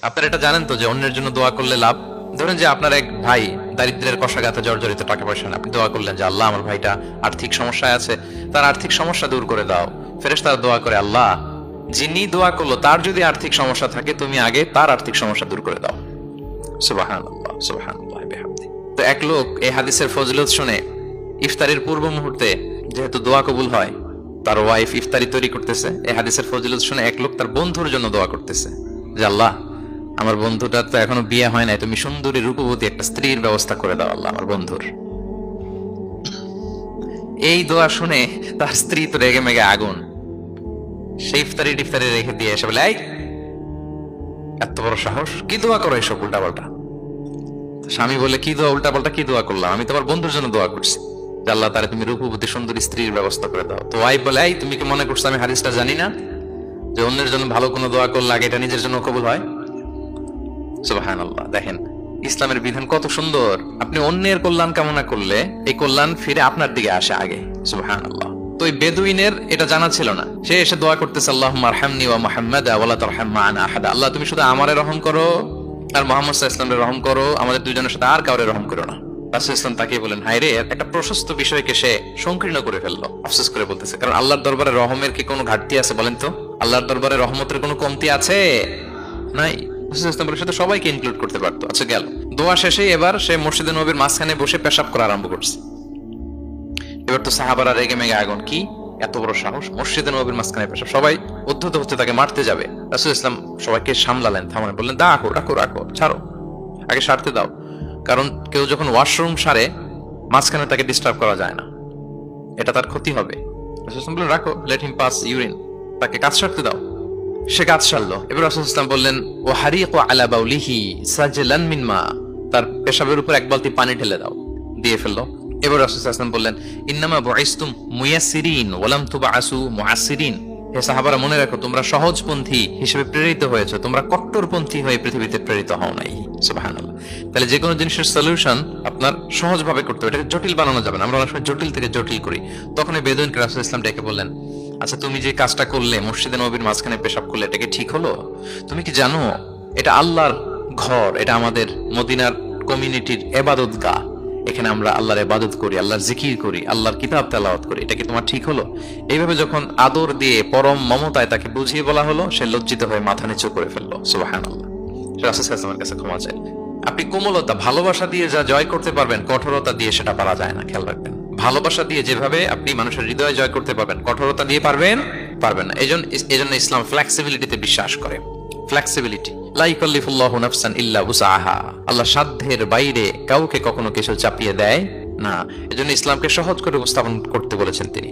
আপনারা এটা জানেন তো যে অন্যের জন্য দোয়া করলে লাভ। ধরেন যে আপনার এক ভাই দারিদ্রের কষাঘাতে জর্জরিত, টাকা পয়সা না, আপনি দোয়া করলেন যে আল্লাহ আমার ভাইটা আর্থিক সমস্যায় আছে, তার আর্থিক সমস্যা দূর করে দাও। ফেরেশতারা দোয়া করে, আল্লাহ যিনি দোয়া করলো তার যদি আর্থিক সমস্যা থাকে তুমি আগে তার আর্থিক সমস্যা দূর করে দাও। সুবহানাল্লাহ সুবহানাল্লাহ বিহামদি। তো এক লোক এই হাদিসের ফজিলত শুনে ইফতারির পূর্ব মুহূর্তে, যেহেতু দোয়া কবুল হয়, তার ওয়াইফ ইফতারি তৈরি করতেছে, এই হাদিসের ফজিলত শুনে এক লোক তার বন্ধুর জন্য দোয়া করতেছে যে আল্লাহ আমার বন্ধুটা তো এখনো বিয়ে হয় নাই, তুমি সুন্দরী রূপবতী একটা স্ত্রীর ব্যবস্থা করে দাও আল্লাহ আমার বন্ধুর। এই দোয়া শুনে তার স্ত্রী তো রেগে মেগে আগুন, সেই ইফতারি টিফতারি রেখে দিয়ে এসে বলে, এই এত বড় সাহস, কি দোয়া করো এসব উল্টা পাল্টা। স্বামী বলে, কি দোয়া উল্টা পাল্টা, কি দোয়া করলাম, আমি তোমার বন্ধুর জন্য দোয়া করছি যে আল্লাহ তারে তুমি রূপবতী সুন্দরী স্ত্রীর ব্যবস্থা করে দাও। তো ওয়াইফ বলে, এই তুমি কি মনে করছো আমি হাদিসটা জানি না যে অন্যের জন্য ভালো কোনো দোয়া করলে আগে এটা নিজের জন্য কবুল হয়? সুবহানাল্লাহ। দেখেন ইসলামের বিধান কত সুন্দর। আপনি অন্যের কল্যাণ কামনা করলে এই কল্যাণ ফিরে আপনার দিকে আসে আগে। সুবহানাল্লাহ। তো এই বেদুইনের এটা জানা ছিল না, সে এসে দোয়া করতেছে, আল্লাহুম্মা আরহামনি ওয়া মুহাম্মাদা ওয়া লা তারহাম মা'আনা আহাদা। আল্লাহ তুমি শুধু আমারে রহম করো আর মুহাম্মদ সাল্লাল্লাহু আলাইহি ওয়াসাল্লামের রহম করো, আমাদের দুইজনের সাথে আর কাউরে রহম করো না। রাসূল ইসলাম তাকিয়ে বলেন, হায় রে, একটা প্রশস্ত বিষয়কে সে সংকীর্ণ করে ফেললো। আফসোস করে বলতেছে, কারণ আল্লাহর দরবারে রহমের কি কোনো ঘাটতি আছে বলেন তো? আল্লাহর দরবারে রহমতের কোনো কমতি আছে? নাই। সাথে সবাইকে ইনক্লুড করতে পারতো। আচ্ছা গেল, দোয়া শেষে এবার সে মসজিদে নববীর মাঝখানে বসে পেশাব করা আরম্ভ করছে। এবার তো সাহাবারা রেগে মেগে আগুন, কি এত বড় সাহস, মসজিদে নববীর মাঝখানে পেশাব। সবাই উদ্ধত হচ্ছে, তাকে মারতে যাবে। রাসূল ইসলাম সবাইকে সামলালেন, থামালেন, বললেন, রাখো রাখো রাখো, ছাড়ো, আগে সারতে দাও। কারণ কেউ যখন ওয়াশরুম সারে মাঝখানে তাকে ডিস্টার্ব করা যায় না, এটা তার ক্ষতি হবে। রাসূল ইসলাম বললেন, রাখো, লেট হিম পাস ইউরিন, তাকে কাজ সারতে দাও। সে কাজ সারলো। এবার রাসূল ইসলাম বললেন, ও হারিকু আলা বাউলিহি সাজলান মিন মা, তার পেশাবের উপর এক বালতি পানি ঢেলে দাও, দিয়ে ফেললো। এবার রাসূল ইসলাম বললেন, ইন্নামা বুইসতুম মুয়াসসিরিন ওয়া লাম তুবআসু মুআসসিরিন। হে সাহাবারা, মনে রাখো তোমরা সহজপন্থী হিসেবে প্রেরিত হয়েছে, তোমরা কট্টরপন্থী হয়ে পৃথিবীতে প্রেরিত হও নাই। সুবহানাল্লাহ। তাহলে যে কোনো জিনিসের সলিউশন আপনার সহজভাবে করতে হবে, এটাকে জটিল বানানো যাবে না। আমরা অনেক সময় জটিল থেকে জটিল করি। তখন এই বেদুইনকে রাসূল ইসলাম ডেকে বললেন, আচ্ছা তুমি যে কাজটা করলে, মসজিদে নববীর মাঝখানে পেশাব করলে, এটা কি ঠিক হলো? তুমি কি জানো এটা আল্লাহর ঘর, এটা আমাদের মদিনার কমিউনিটির ইবাদতগাহ, এখানে আমরা আল্লাহর ইবাদত করি, আল্লাহর জিকির করি, আল্লাহর কিতাব তেলাওয়াত করি, এটা কি তোমার ঠিক হলো? এইভাবে যখন আদর দিয়ে পরম মমতায় তাকে বুঝিয়ে বলা হলো, সে লজ্জিত হয়ে মাথা নিচু করে ফেললো। সুবহানাল্লাহ। রাসূল সাল্লাল্লাহু আলাইহি ওয়াসাল্লামের কাছে ক্ষমা চাই। আপনি কোমলতা, ভালোবাসা দিয়ে যা জয় করতে পারবেন, কঠোরতা দিয়ে সেটা পারা যায় না, খেয়াল রাখবেন। ভালোবাসা দিয়ে যেভাবে আপনি মানুষের হৃদয় জয় করতে পারবেন, কঠোরতা দিয়ে পারবেন না। এজন্য ইসলাম ফ্লেক্সিবিলিটিতে বিশ্বাস করে। ফ্লেক্সিবিলিটি, লা ইউকাল্লিফুল্লাহু নাফসান ইল্লা উসআহা। আল্লাহ সাধ্যের বাইরে কাউকে কখনো কিছু চাপিয়ে দেয় না। এজন্য ইসলামকে সহজ করে উপস্থাপন করতে বলেছেন তিনি।